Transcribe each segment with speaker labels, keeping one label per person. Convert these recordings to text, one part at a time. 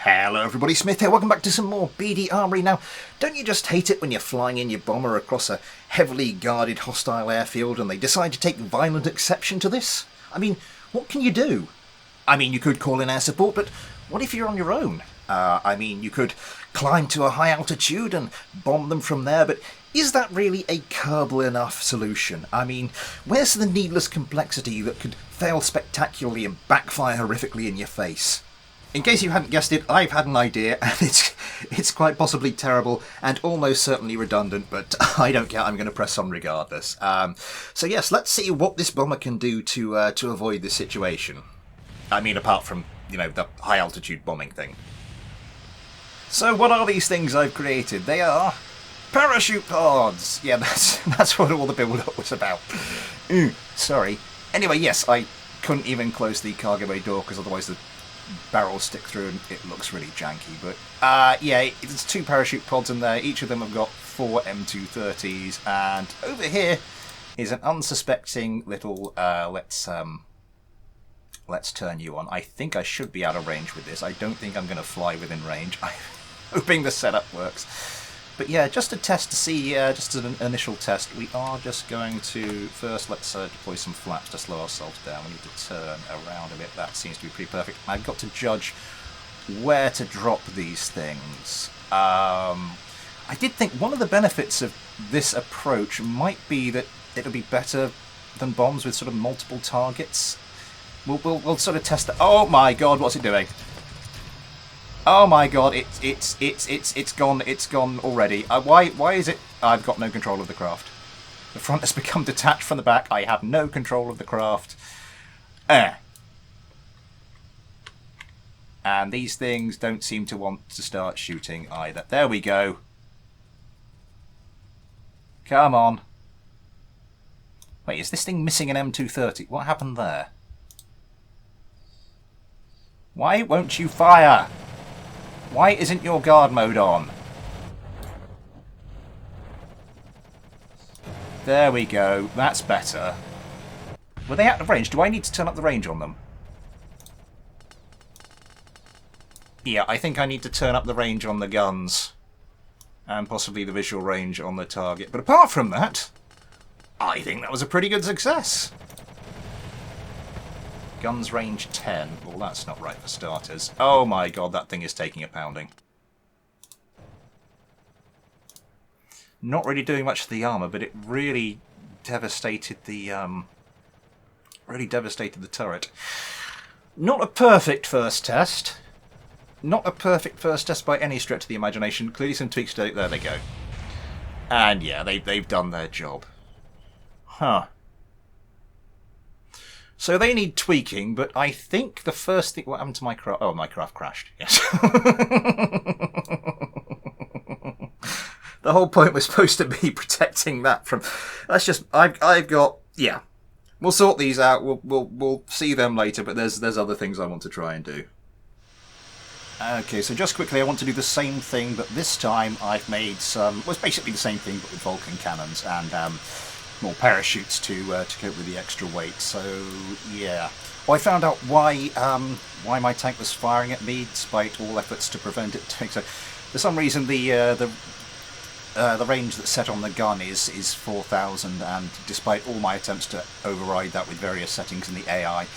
Speaker 1: Hello everybody, Smith here, welcome back to some more BD Armory. Now, don't you just hate it when you're flying in your bomber across a heavily guarded hostile airfield and they decide to take violent exception to this? I mean, what can you do? I mean, you could call in air support, but what if you're on your own? You could climb to a high altitude and bomb them from there, but is that really a Kerbal enough solution? I mean, where's the needless complexity that could fail spectacularly and backfire horrifically in your face? In case you hadn't guessed it, I've had an idea, and it's quite possibly terrible and almost certainly redundant, but I don't care, I'm going to press on regardless. So yes, let's see what this bomber can do to avoid this situation. I mean, apart from, the high-altitude bombing thing. So what are these things I've created? They are parachute pods! Yeah, that's what all the build-up was about. Sorry. Anyway, yes, I couldn't even close the cargo bay door, because otherwise the barrels stick through and it looks really janky, but yeah, there's 2 parachute pods in there. Each of them have got 4 M230s, and over here is an unsuspecting little let's turn you on. I think I should be out of range with this. I don't think I'm going to fly within range. I'm hoping the setup works. But yeah, just to test to see, just as an initial test, we are just going to first let's deploy some flaps to slow ourselves down. We need to turn around a bit. That seems to be pretty perfect. I've got to judge where to drop these things. I did think one of the benefits of this approach might be that it'll be better than bombs with sort of multiple targets. We'll sort of test that. Oh my god, what's it doing? Oh my god, it's gone already. Why is it? I've got no control of the craft. The front has become detached from the back. I have no control of the craft. And these things don't seem to want to start shooting either. There we go. Come on. Wait, is this thing missing an M230? What happened there? Why won't you fire? Why isn't your guard mode on? There we go. That's better. Were they out of range? Do I need to turn up the range on them? Yeah, I think I need to turn up the range on the guns. And possibly the visual range on the target. But apart from that, I think that was a pretty good success. Guns range 10. Well, that's not right for starters. Oh my god, that thing is taking a pounding. Not really doing much to the armor, but it really devastated the turret. Not a perfect first test. Not a perfect first test by any stretch of the imagination. Clearly some tweaks to it. There they go. And yeah, they've done their job. Huh. So they need tweaking, but I think the first thing... What happened to my craft? Oh, my craft crashed. Yes. The whole point was supposed to be protecting that from... That's just... I've got... Yeah. We'll sort these out. We'll see them later, but there's other things I want to try and do. Okay, so just quickly, I want to do the same thing, but this time I've made some... Well, it's basically the same thing, but with Vulcan cannons and... more parachutes to cope with the extra weight. So yeah, well, I found out why my tank was firing at me despite all efforts to prevent it doing so. For some reason, the range that's set on the gun is 4,000, and despite all my attempts to override that with various settings in the AI,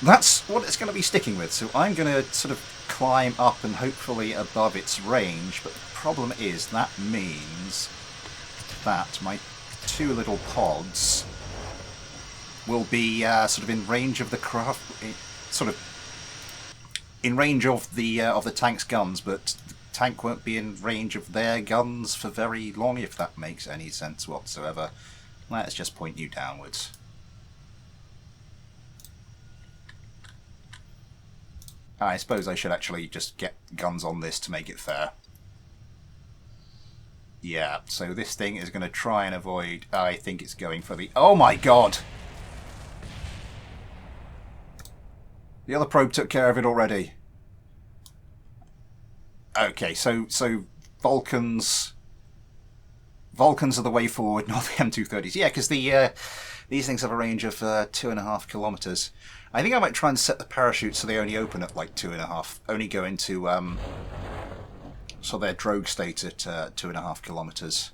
Speaker 1: that's what it's going to be sticking with. So I'm going to sort of climb up and hopefully above its range. But the problem is that means that my 2 little pods will be sort of in range of the craft, sort of in range of the tank's guns, but the tank won't be in range of their guns for very long, if that makes any sense whatsoever. Let's just point you downwards. I suppose I should actually just get guns on this to make it fair. Yeah, so this thing is going to try and avoid... I think it's going for the... Oh my god! The other probe took care of it already. Okay, so Vulcans are the way forward, not the M230s. Yeah, because the These things have a range of 2.5 kilometers. I think I might try and set the parachute so they only open at like 2.5, only go into so their drogue state at 2.5 kilometers.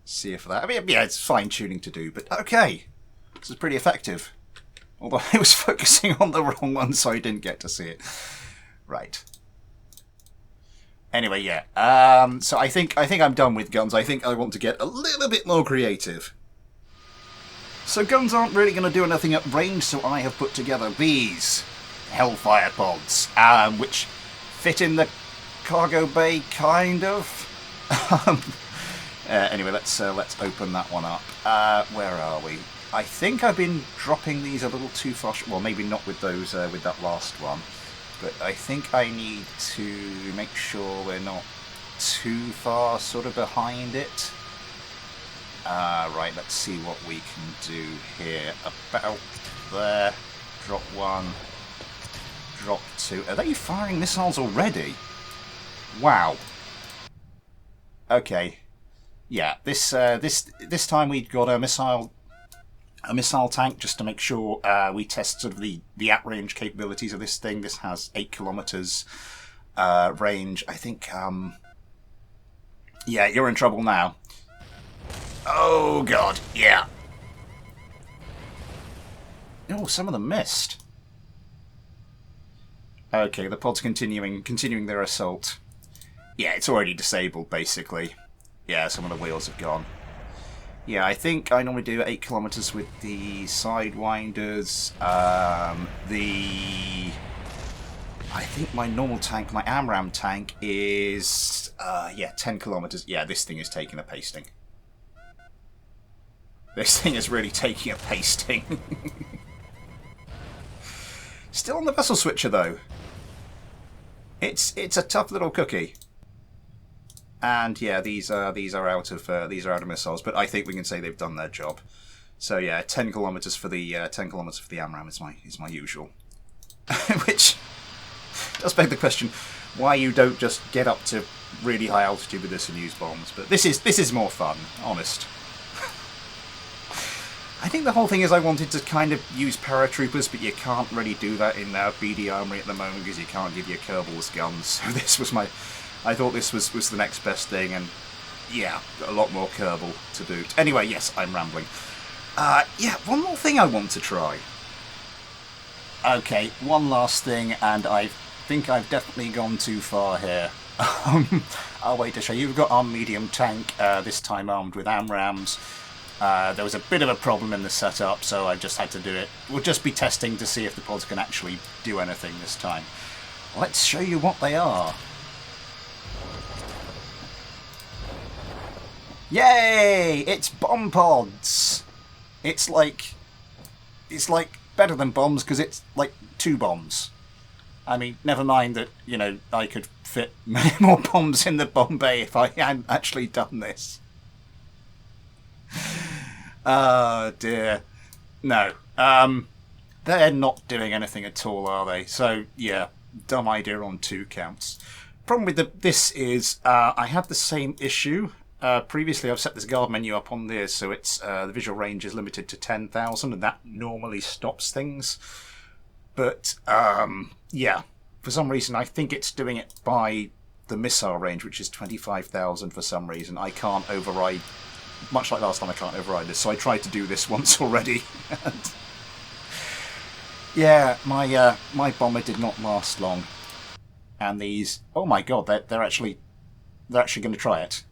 Speaker 1: See if that. I mean, yeah, it's fine tuning to do, but okay, this is pretty effective. Although I was focusing on the wrong one, so I didn't get to see it. Right. Anyway, yeah. So I think I'm done with guns. I think I want to get a little bit more creative. So guns aren't really going to do anything at range, so I have put together these Hellfire pods, which fit in the cargo bay, kind of. Anyway, let's open that one up. Where are we? I think I've been dropping these a little too far. Well, maybe not with those with that last one, but I think I need to make sure we're not too far sort of behind it. Right, let's see what we can do here. About there. Drop one. Drop two. Are they firing missiles already? Wow. Okay. Yeah, this time we'd got a missile tank just to make sure we test sort of the at-range capabilities of this thing. This has 8 kilometers range. I think, yeah, you're in trouble now. Oh, God, yeah. Oh, some of them missed. Okay, the pod's continuing their assault. Yeah, it's already disabled, basically. Yeah, some of the wheels have gone. Yeah, I think I normally do 8 kilometers with the Sidewinders. I think my normal tank, my AMRAAM tank, is yeah, 10 kilometers. Yeah, this thing is taking a pasting. This thing is really taking a pasting. Still on the vessel switcher though. It's a tough little cookie. And yeah, these are out of missiles, but I think we can say they've done their job. So yeah, 10 kilometers for the AMRAAM is my usual. Which does beg the question why you don't just get up to really high altitude with this and use bombs. But this is more fun, honest. I think the whole thing is I wanted to kind of use paratroopers, but you can't really do that in BD Armory at the moment because you can't give your Kerbals guns. So this was I thought this was the next best thing, and yeah, a lot more Kerbal to boot. Anyway, yes, I'm rambling. Yeah, one more thing I want to try. Okay, one last thing, and I think I've definitely gone too far here. I'll wait to show you. We've got our medium tank, this time armed with AMRAAMs. There was a bit of a problem in the setup, so I just had to do it. We'll just be testing to see if the pods can actually do anything this time. Let's show you what they are. Yay! It's bomb pods! It's like better than bombs because it's like 2 bombs. I mean, never mind that, you know, I could fit many more bombs in the bomb bay if I hadn't actually done this. Oh dear. No. They're not doing anything at all, are they? So, yeah, dumb idea on 2 counts. Problem with this is I had the same issue. Previously I've set this guard menu up on this, so it's the visual range is limited to 10,000, and that normally stops things. But, yeah, for some reason I think it's doing it by the missile range, which is 25,000 for some reason. I can't override, much like last time I can't override this, so I tried to do this once already. And yeah, my bomber did not last long. And these, oh my god, they're actually going to try it.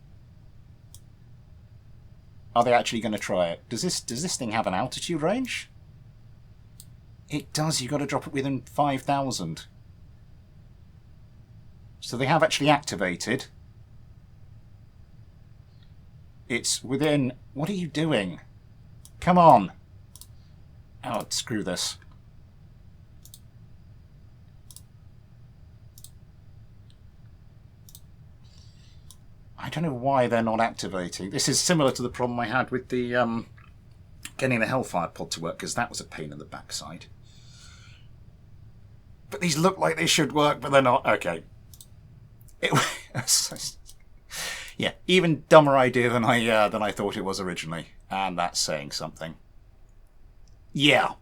Speaker 1: Are they actually going to try it? Does this thing have an altitude range? It does. You've got to drop it within 5,000. So they have actually activated. It's within... What are you doing? Come on. Oh, screw this. I don't know why they're not activating. This is similar to the problem I had with the getting the Hellfire pod to work, because that was a pain in the backside. But these look like they should work, but they're not. Okay. Yeah, even dumber idea than I thought it was originally, and that's saying something.
Speaker 2: Yeah.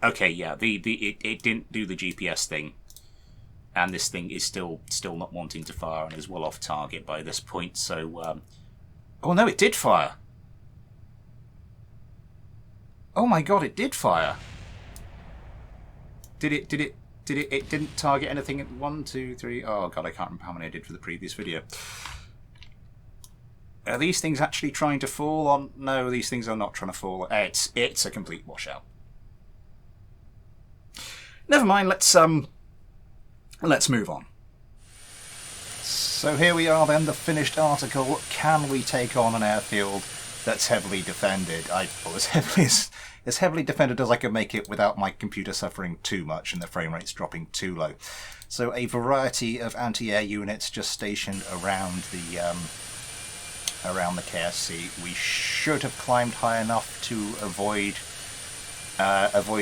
Speaker 2: Okay, yeah. It didn't do the GPS thing. And this thing is still not wanting to fire and is well off target by this point, so oh no, it did fire. Oh my god, it did fire. It didn't target anything at 1, 2, 3. Oh god, I can't remember how many I did for the previous video. Are these things actually trying to fall on? No, these things are not trying to fall. It's a complete washout. Never mind, let's move on. So here we are then, the finished article. Can we take on an airfield that's heavily defended? Well, as heavily defended as I can make it without my computer suffering too much and the frame rates dropping too low. So a variety of anti-air units just stationed around the KSC. We should have climbed high enough to avoid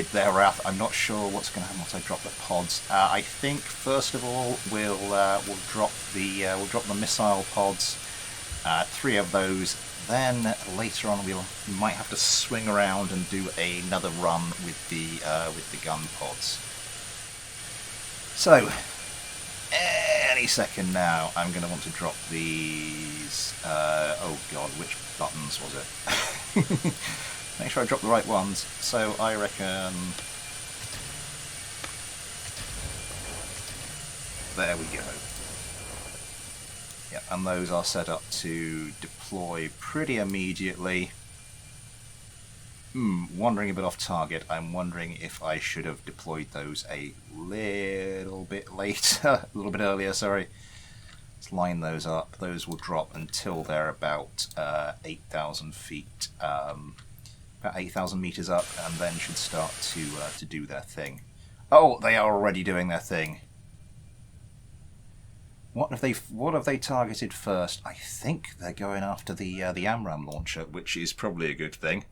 Speaker 2: their wrath. I'm not sure what's going to happen once I drop the pods. I think first of all we'll drop the missile pods, 3 of those. Then later on we might have to swing around and do another run with the gun pods. So any second now I'm going to want to drop these. Oh god, which buttons was it? Make sure I drop the right ones. So I reckon there we go. Yeah, and those are set up to deploy pretty immediately. Wandering a bit off target. I'm wondering if I should have deployed those a little bit later, a little bit earlier, sorry. Let's line those up. Those will drop until they're about 8,000 feet, about 8,000 meters up, and then should start to do their thing. Oh, they are already doing their thing. What have they targeted first? I think they're going after the AMRAAM launcher, which is probably a good thing.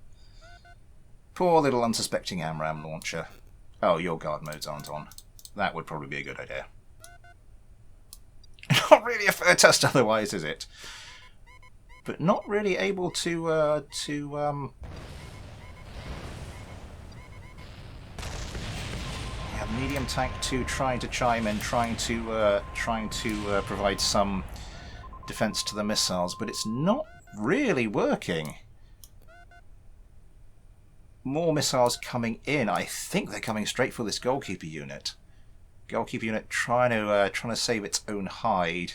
Speaker 2: Poor little unsuspecting AMRAAM launcher. Oh, your guard modes aren't on. That would probably be a good idea. Not really a fair test otherwise, is it? But not really able to yeah, medium tank 2 trying to chime in, trying to provide some defense to the missiles, but it's not really working. More missiles coming in. I think they're coming straight for this goalkeeper unit. Goalkeeper unit trying to save its own hide,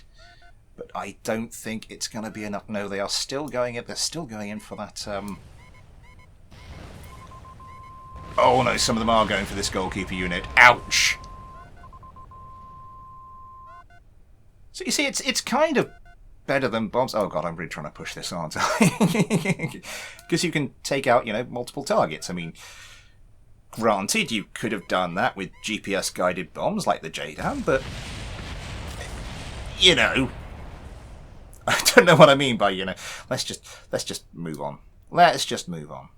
Speaker 2: but I don't think it's going to be enough. No, they are still going in. They're still going in for that. Oh no, some of them are going for this goalkeeper unit. Ouch! So you see, it's kind of better than bombs. Oh god, I'm really trying to push this, aren't I? Because you can take out, multiple targets. I mean, granted, you could have done that with GPS-guided bombs like the JDAM, but I don't know what I mean by Let's just move on. Let's just move on.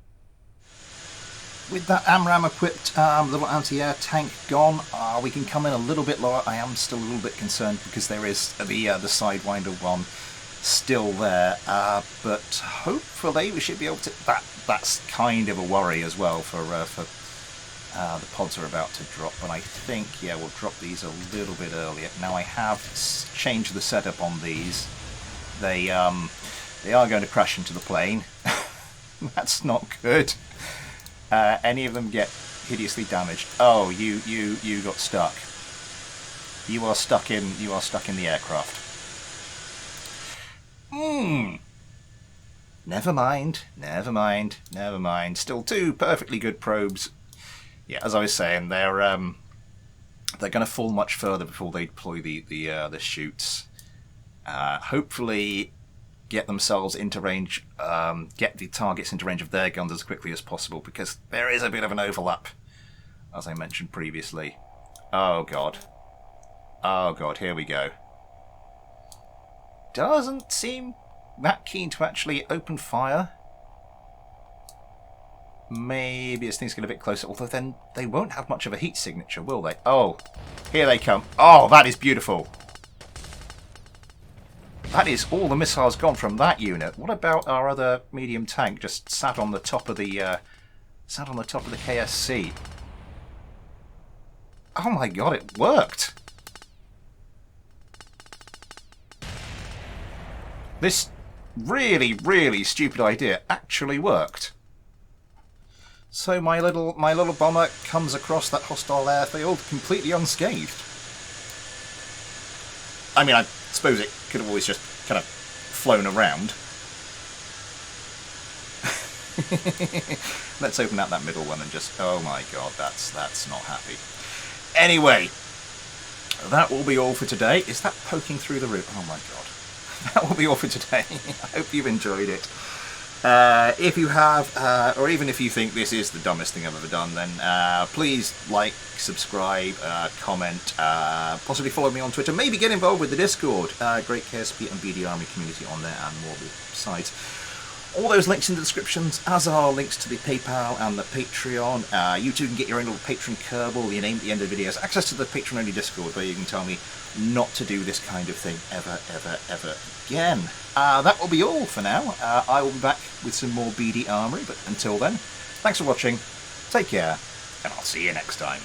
Speaker 2: With that AMRAAM-equipped little anti-air tank gone, we can come in a little bit lower. I am still a little bit concerned because there is the Sidewinder one still there, but hopefully we should be able to. That's kind of a worry as well for the pods are about to drop, but I think we'll drop these a little bit earlier. Now I have changed the setup on these. They are going to crash into the plane. That's not good. Any of them get hideously damaged. Oh, you got stuck. You are stuck in the aircraft. Never mind. Still 2 perfectly good probes. Yeah, as I was saying, they're going to fall much further before they deploy the chutes. Hopefully get themselves into range, get the targets into range of their guns as quickly as possible, because there is a bit of an overlap, as I mentioned previously. Oh god, here we go. Doesn't seem that keen to actually open fire. Maybe this thing's getting a bit closer, although then they won't have much of a heat signature, will they? Oh, here they come. Oh, that is beautiful. That is all the missiles gone from that unit. What about our other medium tank just sat on the top of the Sat on the top of the KSC. Oh my god, it worked! This really, really stupid idea actually worked. So my little bomber comes across that hostile airfield completely unscathed. I mean, I suppose it could have always just kind of flown around. Let's open up that middle one and just... Oh my god, that's not happy. Anyway, that will be all for today. Is that poking through the roof? Oh my god. That will be all for today. I hope you've enjoyed it. If you have, or even if you think this is the dumbest thing I've ever done, then please like, subscribe, comment, possibly follow me on Twitter, maybe get involved with the Discord. Great KSP and BD Army community on there and more besides. All those links in the descriptions, as are links to the PayPal and the Patreon. You too can get your own little patron Kerbal, your name at the end of the videos, access to the patron-only Discord where you can tell me not to do this kind of thing ever, ever, ever again. That will be all for now. I will be back with some more BD Armory, but until then, thanks for watching, take care, and I'll see you next time.